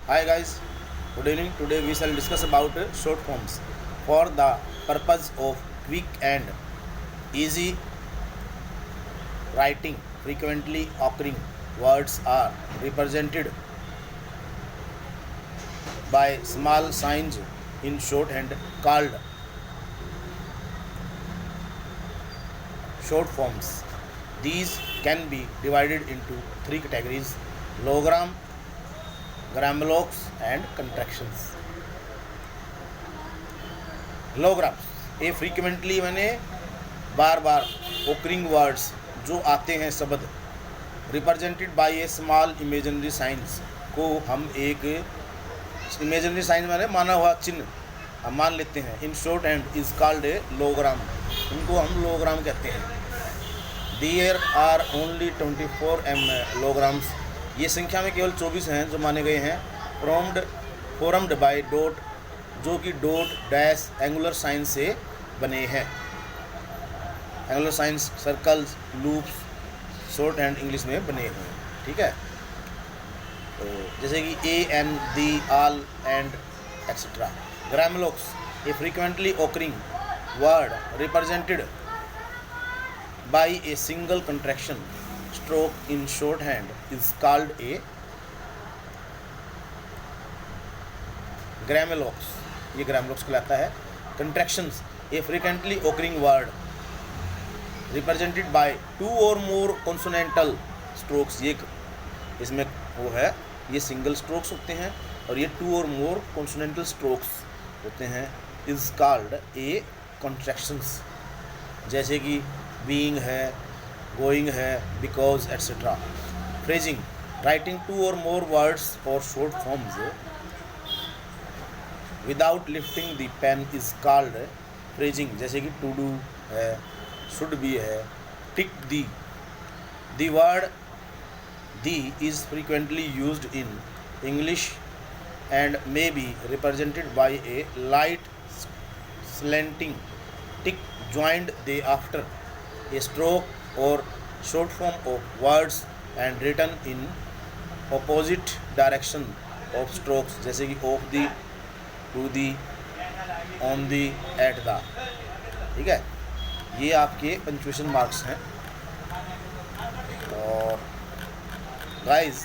Hi guys, good evening. Today we shall discuss about short forms. For the purpose of quick and easy writing, frequently occurring words are represented by small signs in shorthand called short forms. These can be divided into three categories: logogram, grammalogs and contractions. लोग्राम्स ये frequently मैंने बार बार occurring words जो आते हैं शब्द represented by A small imaginary science को हम एक imaginary science मैंने माना हुआ चिन्ह हम मान लेते हैं in shorthand is called a logogram. इनको हम लोग्राम कहते हैं। There are only 24 logograms. ये संख्या में केवल 24 हैं जो माने गए हैं। फॉर्म्ड बाय डॉट, जो कि डॉट डैश एंगुलर साइन से बने हैं। Angular signs circles loops shorthand English में बने हुए हैं। ठीक है, तो जैसे कि a an the all and etcetera. Grammalogues a frequently occurring word represented by a single contraction stroke in shorthand is called a grammalogues. ये ग्रामलोग्स कहलाता है। Contractions a frequently occurring word represented by two or more कॉन्सोनेंटल strokes. ये इसमें वो है, ये single strokes होते हैं और ये टू और मोर कॉन्सोनेंटल स्ट्रोक्स होते हैं। इज कॉल्ड ए कॉन्ट्रैक्शंस, जैसे कि बीइंग है, गोइंग है, because etcetera. Phrasing writing two or more words or short forms without lifting the pen is called phrasing, जैसे कि टू डू है, शुड बी है, tick the. The word the is frequently used in English and may be represented by a light slanting tick joined thereafter a stroke or short form of words and written in opposite direction of strokes, जैसे कि of the, to the, on the, at the। ठीक है, ये आपके punctuation marks हैं। और guys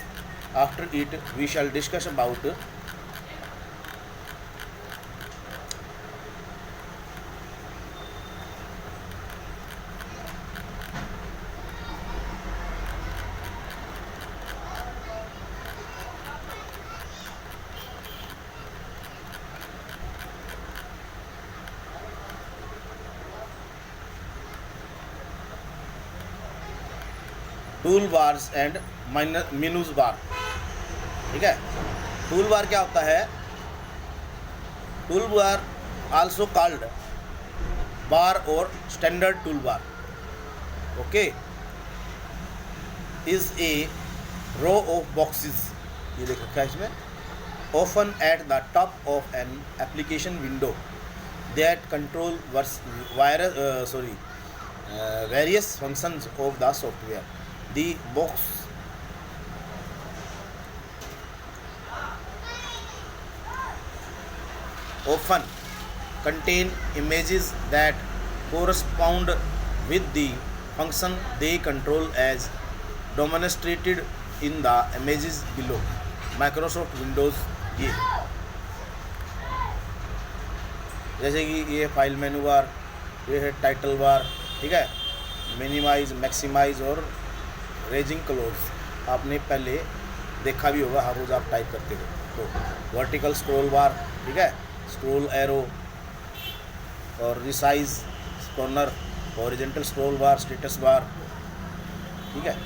after it we shall discuss about toolbars and menus bar. ठीक है, टूल बार क्या होता है? Toolbar also called bar or standard toolbar, okay, is a row of boxes. ये देख रखा है इसमें। Often at the top of an application window that control various functions of the software. The box often contain images that correspond with the function they control as demonstrated in the images below. Microsoft Windows ये जैसे कि ये file menu बार, ये है title bar. ठीक है, minimise, maximise और raising close आपने पहले देखा भी होगा, हर रोज़ आप टाइप करते हो। तो वर्टिकल स्क्रॉल बार, ठीक है, स्क्रॉल एरो और रिसाइज कॉर्नर, हॉरिजॉन्टल स्क्रॉल बार, स्टेटस बार। ठीक है,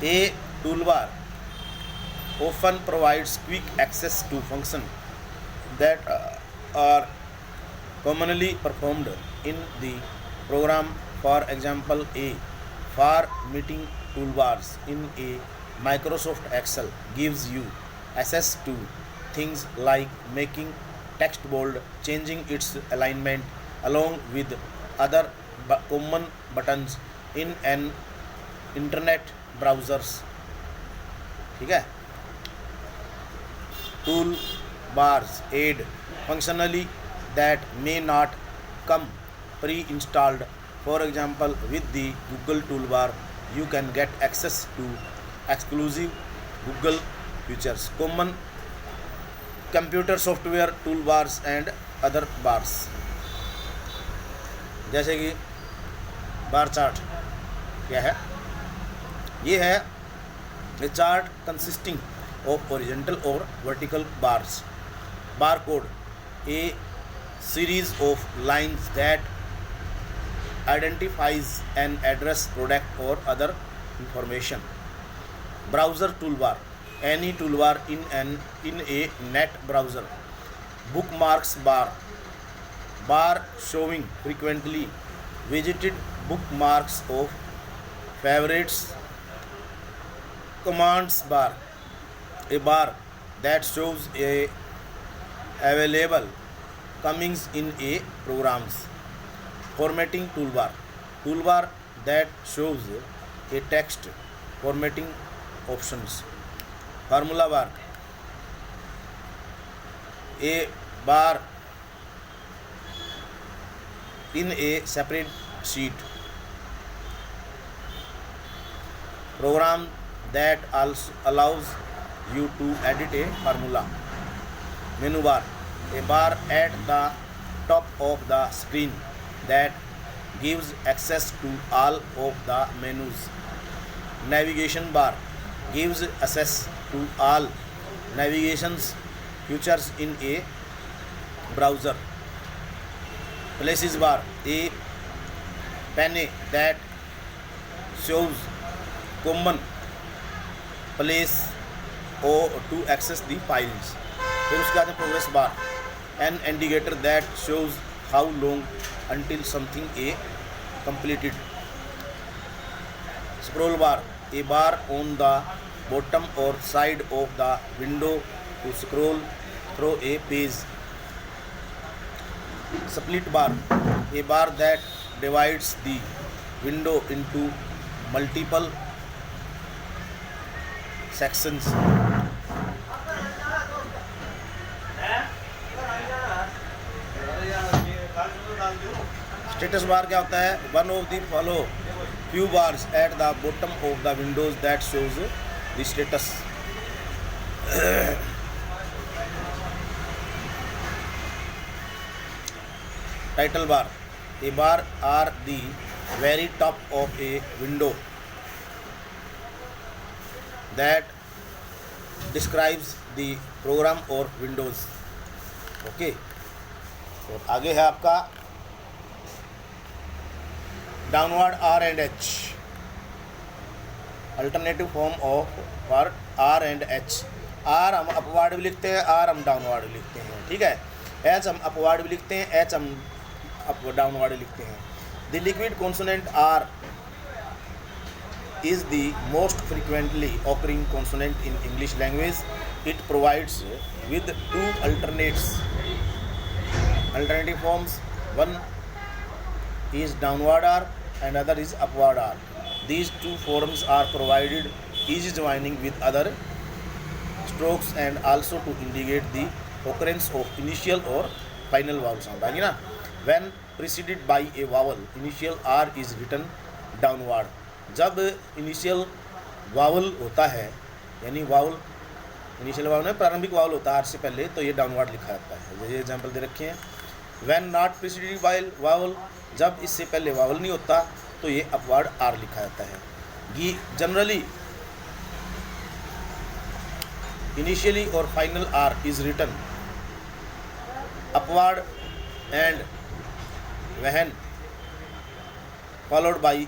A toolbar often provides quick access to functions that are commonly performed in the program. For example, a formatting toolbars in a Microsoft Excel gives you access to things like making text bold, changing its alignment, along with other common buttons in an internet browsers. ठीक है. Tool bars aid functionally that may not come pre-installed. For example, with the Google toolbar, you can get access to exclusive Google features, common computer software toolbars and other bars. जैसे कि bar chart क्या है? ये है a chart consisting of horizontal or vertical bars. Barcode, a series of lines that identifies an address, product or other information. Browser toolbar, any toolbar in a net browser. Bookmarks bar, bar showing frequently visited bookmarks of favorites. Commands bar, a bar that shows a available commands in a programs. Formatting toolbar, toolbar that shows a text formatting options. Formula bar, a bar in a separate sheet. Program that also allows you to edit a formula. Menu bar, a bar at the top of the screen that gives access to all of the menus. Navigation bar gives access to all navigations features in a browser. Places bar, a pane that shows common place or to access the files. फिर उसके बाद progress bar, an indicator that shows how long until something a completed. Scroll bar, a bar on the bottom or side of the window to scroll through a page. Split bar, a bar that divides the window into multiple sections. Status bar क्या होता है? One of the follow few bars at the bottom of the windows that shows the status. Title bar, a bar are the very top of a window that describes the program or windows. Okay, तो आगे है आपका downward R and H, alternative form of for R and H. R हम upward भी लिखते हैं, are हम downward भी लिखते हैं. ठीक है, एच हम अपवर्ड भी लिखते हैं, एच हम डाउनवर्ड लिखते हैं. The liquid consonant R is the most frequently occurring consonant in English language. It provides with two alternative forms. One is downward R and other is upward R. These two forms are provided easy joining with other strokes and also to indicate the occurrence of initial or final vowel sound. आगे ना, when preceded by a vowel, initial R is written downward. जब initial vowel होता है, यानी vowel initial vowel में प्रारंभिक vowel होता है आर से पहले, तो ये डाउनवर्ड लिखा जाता है. ये एग्जांपल दे रखे हैं. When not preceded by vowel, जब इससे पहले वावल नहीं होता तो ये अपवर्ड आर लिखा जाता है. जनरली इनिशियली और final R is written upward and when followed by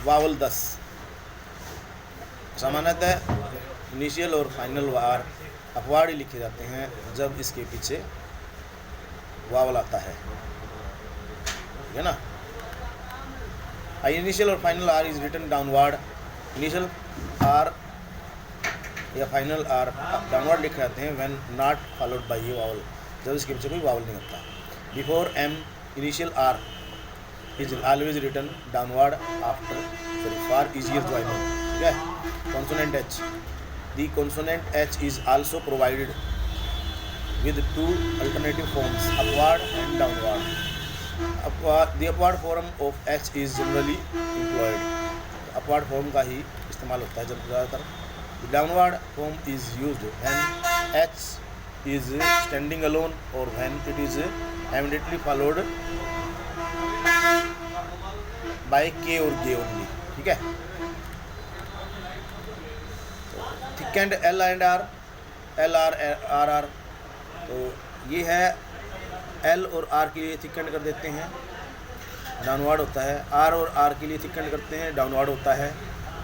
vowel. 10 सामान्यतः इनिशियल और फाइनल वार अपवाड ही लिखे जाते हैं जब इसके पीछे वावल आता है, ठीक है ना. इनिशियल और final R is written downward. Initial R या फाइनल आर डाउनवर्ड लिखे जाते हैं when not followed by a vowel, जब इसके पीछे कोई वावल नहीं होता. Before M initial R is always written downward after, for easier joining. ठीक है. Consonant H. The consonant H is also provided with two alternative forms, upward and downward. The upward form of H is generally employed. Upward form का ही इस्तेमाल होता है ज़्यादातर. The downward form is used when H is standing alone or when it is immediately followed by K और G only. ठीक है. Thickened L and R, L R R R. तो ये है L और R के लिए थिकेंड कर देते हैं, डाउनवर्ड होता है. R और R के लिए थिकेंड करते हैं, डाउनवर्ड होता है.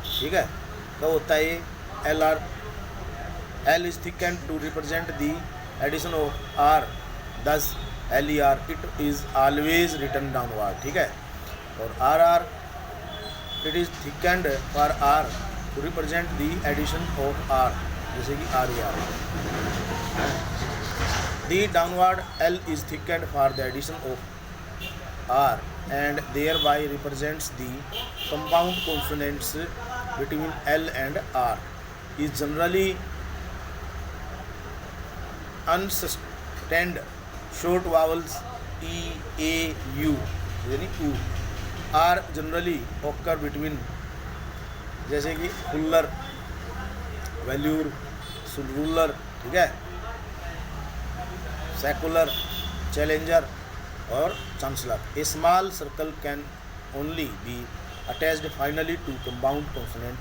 ठीक है. तो होता है ये L R. L is thickened to represent the addition of R, thus LER. It is always written downward. ठीक है. और RR, it is thickened for R to represent the addition of R, जैसे कि RER. The downward L is thickened for the addition of R and thereby represents the compound consonants between L and R. Is generally unsustained short vowels E, A, U, यानी U. R generally occur between, जैसे कि Fuller, वैल्यूर, सुलरूलर. ठीक है. Secular, challenger और chancellor. A small circle can only be attached finally to compound consonant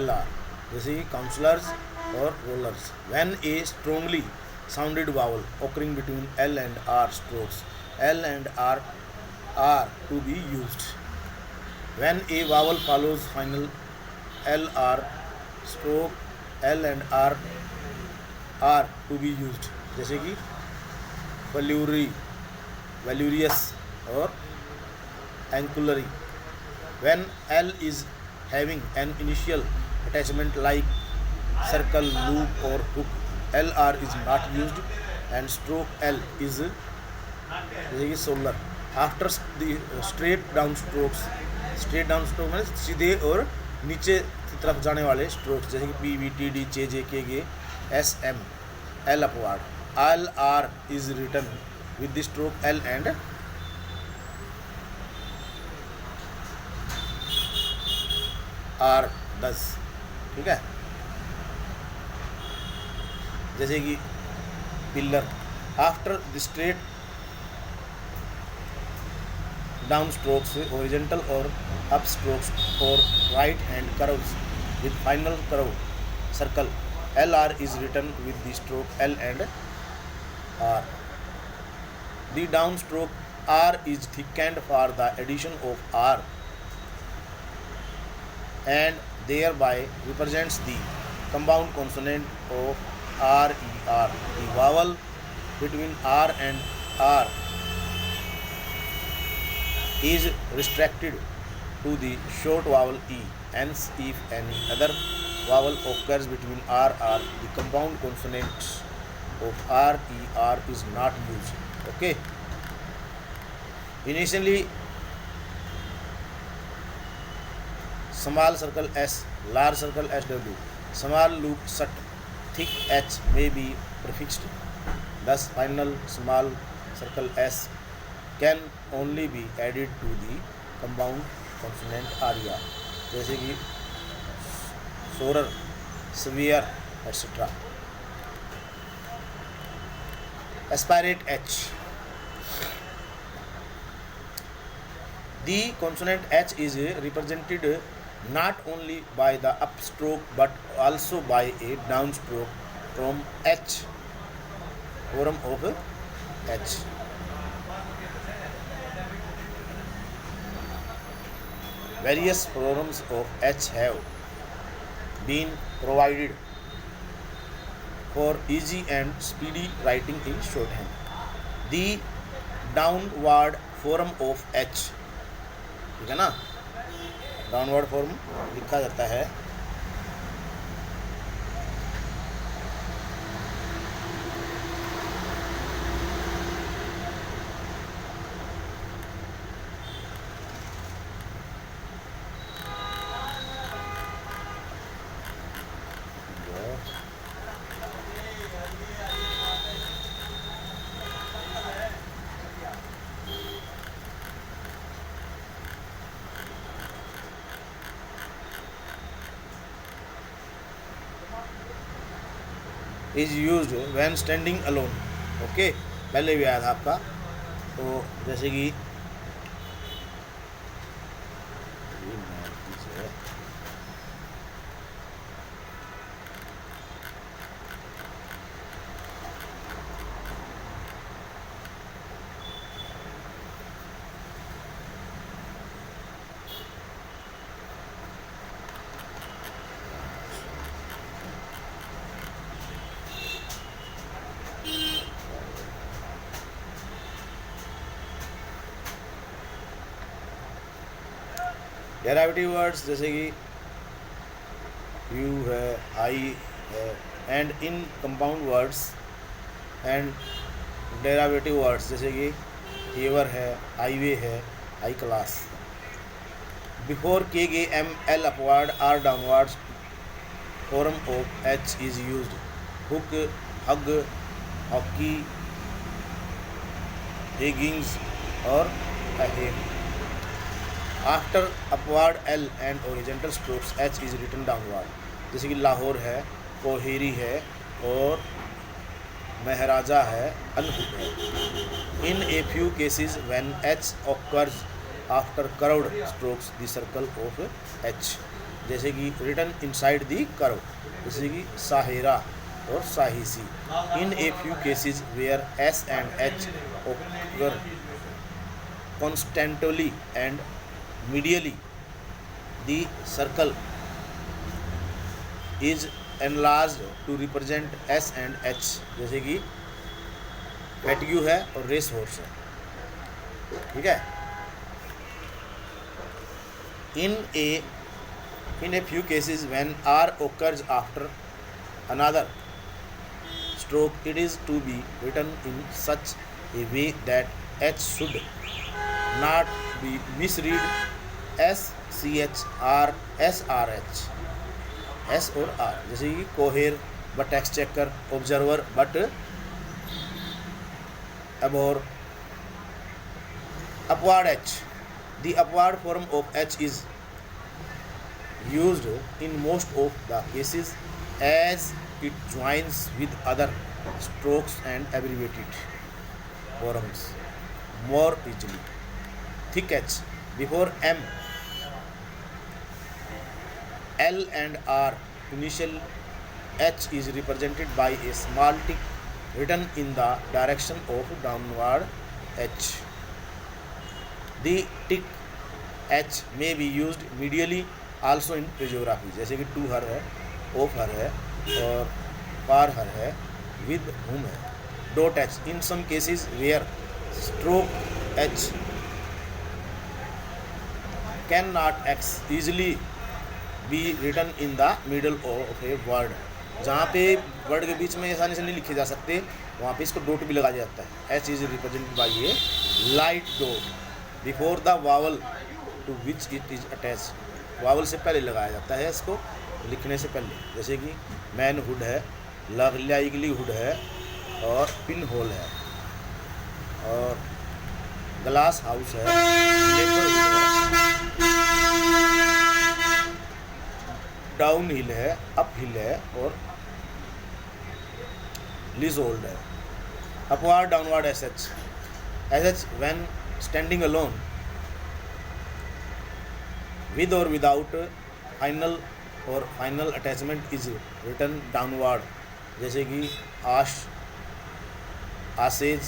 LR, जैसे कि counsellors और rollers. When a strongly sounded vowel occurring between L and R strokes L and R are to be used. When a vowel follows final L R stroke L and R are to be used, जैसे कि वैल्यूरी, वैल्यूरियस और एंकुलरी. When L is having an initial attachment like circle, loop or hook, LR is not used and stroke L is solar. After the straight down strokes में सीधे और नीचे की तरफ जाने वाले स्ट्रोक्स, जैसे कि P, V, T, D, J, J, K, G, S, M, L upward. LR is written with the stroke L and R thus. ठीक है. जैसे कि pillar. After the straight down strokes, horizontal और अप स्ट्रोक्स और right hand curves with final curve circle, LR is written with the stroke L and R. The downstroke R is thickened for the addition of R and thereby represents the compound consonant of RER. The vowel between R and R is restricted to the short vowel E. Hence, if any other vowel occurs between R, the compound consonants of RER is not used. Okay. Initially, small circle S, large circle SW, small loop SUT, thick H may be prefixed. Thus, final small circle S can only be added to the compound consonant ARIA, जैसे कि सोरर, severe, etc. Aspirate H. The consonant H is represented not only by the upstroke but also by a downstroke from H, form of H. Various forms of H have been provided for easy and speedy writing in shorthand. The downward form of H, ठीक है ना, downward form लिखा जाता है is used when standing alone. Okay, पहले भी आया था आपका। तो जैसे कि डेरावेटिव वर्ड्स जैसे कि यू है, आई है, and in compound words and derivative words जैसे कि एवर है, हाईवे है, high class. Before K G M L upward or downwards form of H is used. Hook, hug, hockey, Higgins और ahem. After upward L and horizontal strokes H is written downward. जैसे कि लाहौर है, कोहेरी है और महराजा है, अनहुड है। In a few cases when H occurs after curved strokes the circle of H. जैसे कि रिटन इनसाइड द कर्व, जैसे कि साहेरा और साहिसी। In a few cases where S and H occur constantly and medially, the circle is enlarged to represent S and H। जैसे कि कैटगू है और रेस हॉर्स है, ठीक है। In a few cases when R occurs after another stroke, it is to be written in such a way that H should not be misread S C H R S R H, S और R. जैसे कि कोहेर but exchequer, observer but abhor. Upward H, the upward form of H is used in most of the cases as it joins with other strokes and abbreviated forms more easily. Thick H, before M, L and R, initial H is represented by a small tick written in the direction of downward H. The tick H may be used medially also in physiography। जैसे कि to her है, of her है और for her है, with whom है। Dot H in some cases where stroke H cannot easily be written in the middle of a word. जहाँ पे word के बीच में आसानी से नहीं लिखे जा सकते, वहाँ पे इसको डॉट भी लगा दिया जाता है। H is represented by a light dot before the vowel to which it is attach. Vowel से पहले लगाया जाता है इसको लिखने से पहले। जैसे कि मैन हुड है, लाइवलीहुड है और पिन होल है और ग्लास हाउस है, लेपर है, डाउन हिल है, अप हिल है और लीजोल्ड है। Upward downward S H when standing alone with और विदाउट फाइनल और final attachment is written downward. जैसे कि ash, ashes,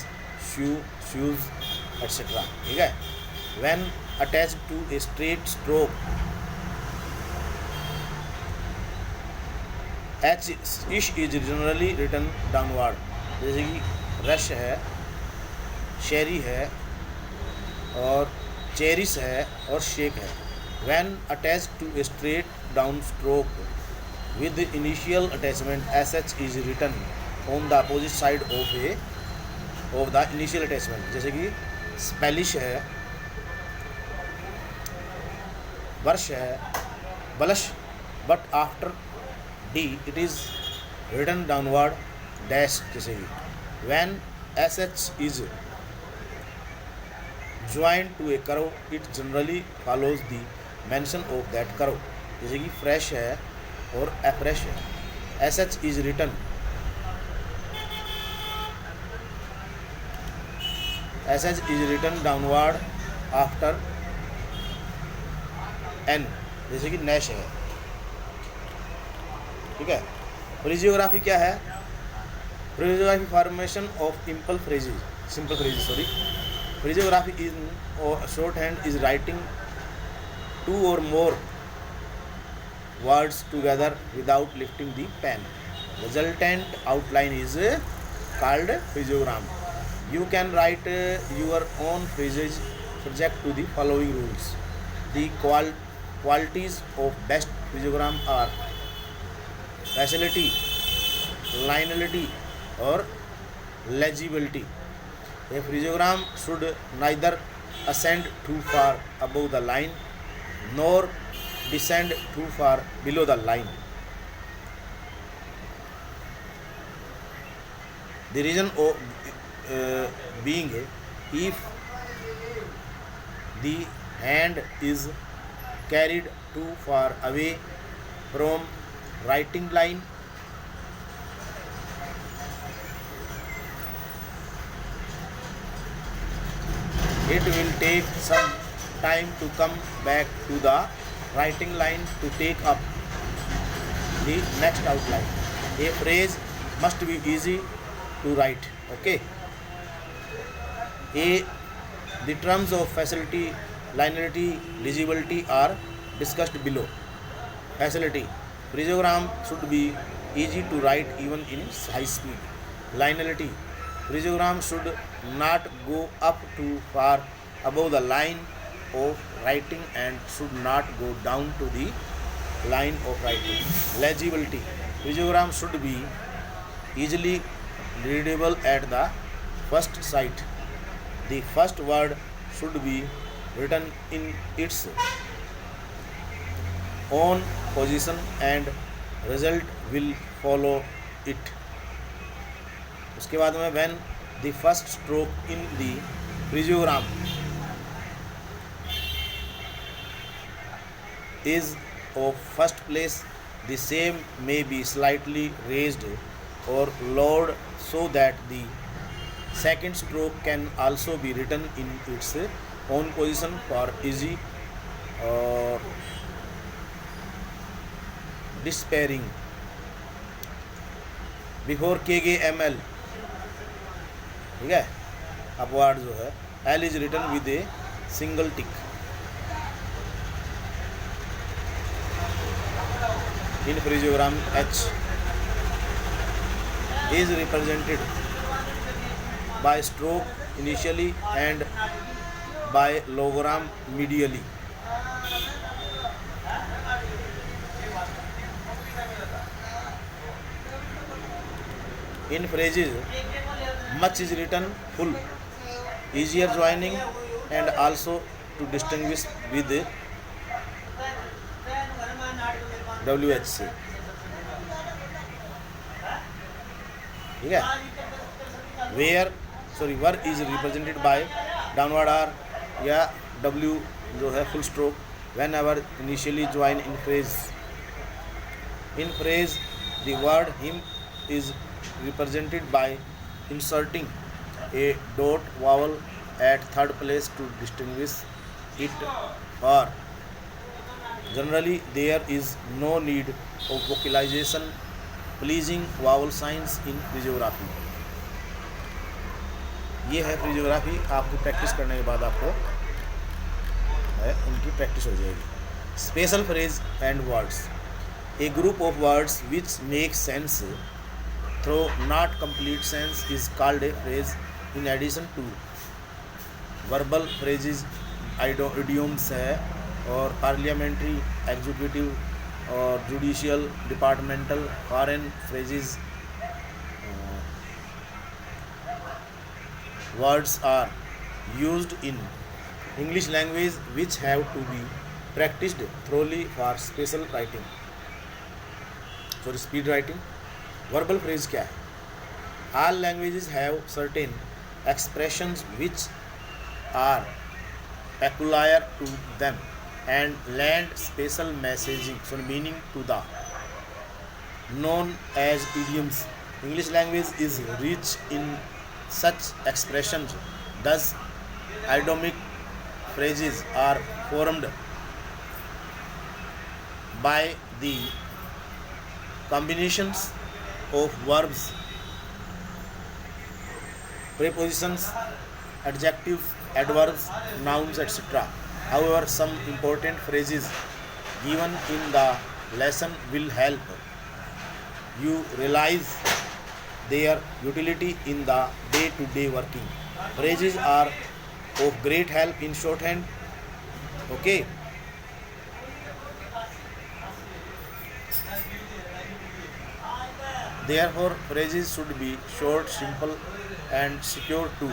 shoe, shoes etcetera, ठीक है। When attach to a straight stroke H ish is generally written downward. जैसे कि rush है, शेरी है और चेरिस है और शेक है। When attach to a straight down stroke with initial attachment S H is written on the opposite side of the initial attachment. जैसे कि स्पेलिश है, वर्ष है, blush but after D it is written downward dash. जैसे कि when S H is joint to a curve it generally follows the mention of that curve. जैसे कि फ्रेश है और अफ्रेश है। S H is written sh is written downward after n, जैसे कि Nash है, ठीक है। फ्रेजियोग्राफी क्या है? Phraseography formation of simple phrases sorry. Phraseography is shorthand is writing two or more words together without lifting the pen. Resultant outline is called phraseogram. You can write your own phrases subject to the following rules. The qualities of best phraseogram are facility, lineality or legibility. A phraseogram should neither ascend too far above the line nor descend too far below the line. The reason of being if the hand is carried too far away from writing line, it will take some time to come back to the writing line to take up the next outline. A phrase must be easy to write. Okay. The terms of facility, linearity, legibility are discussed below. Facility: phraseogram should be easy to write even in high speed. Linearity: phraseogram should not go up too far above the line of writing and should not go down to the line of writing. Legibility: phraseogram should be easily readable at the first sight. The first word should be written in its own position and result will follow it. उसके बाद में when the first stroke in the phraseogram is of first place, the same may be slightly raised or lowered so that the second stroke can also be written in its own position for easy or despairing. Before KGML, ठीक है, upward जो है L is written with a single tick. In phraseogram, H is represented by stroke initially and by logogram medially. In phrases, much is written full, easier joining and also to distinguish with WH. ठीक है। Were is represented by downward R या W जो है full stroke whenever initially join in phrase. In phrase the word him is represented by inserting a dot vowel at third place to distinguish it, or generally there is no need of vocalization pleasing vowel signs in physiography. ये है physiography. आपको practice करने के बाद आपको इनकी practice हो जाएगी. Special phrase and words. A group of words which make sense though not complete sense is called a phrase. In addition to verbal phrases idioms है और पार्लियामेंट्री, एग्जीक्यूटिव और judicial, departmental, foreign phrases. Words are used in English language which have to be practised thoroughly for special writing, for speed writing. Verbal phrase क्या है? All languages have certain expressions which are peculiar to them and lend special messaging so meaning to the known as idioms. English language is rich in such expressions Thus, idiomatic phrases are formed by the combinations of verbs, prepositions, adjectives, adverbs, nouns, etc. However, some important phrases given in the lesson will help you realize their utility in the day-to-day working. Phrases are of great help in shorthand. Okay. Therefore, phrases should be short, simple, and secure too.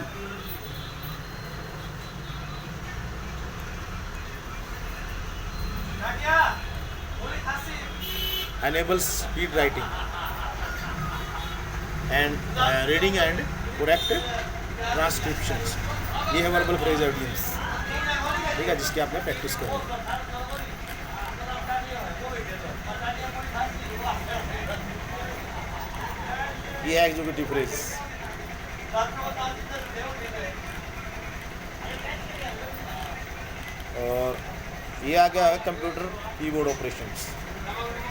Enables speed writing and reading and correct transcriptions. ये है verbal phrase audience, ठीक है, जिसकी आपने practice करनी है. ये है एग्जीक्यूटिव फ्रेज. और ये आ गया है कंप्यूटर कीबोर्ड ऑपरेशंस.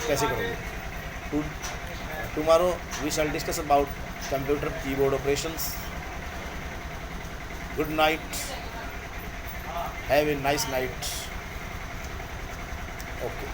कैसे करोगे? Tomorrow we shall discuss about computer keyboard operations. Good night, have a nice night. Okay.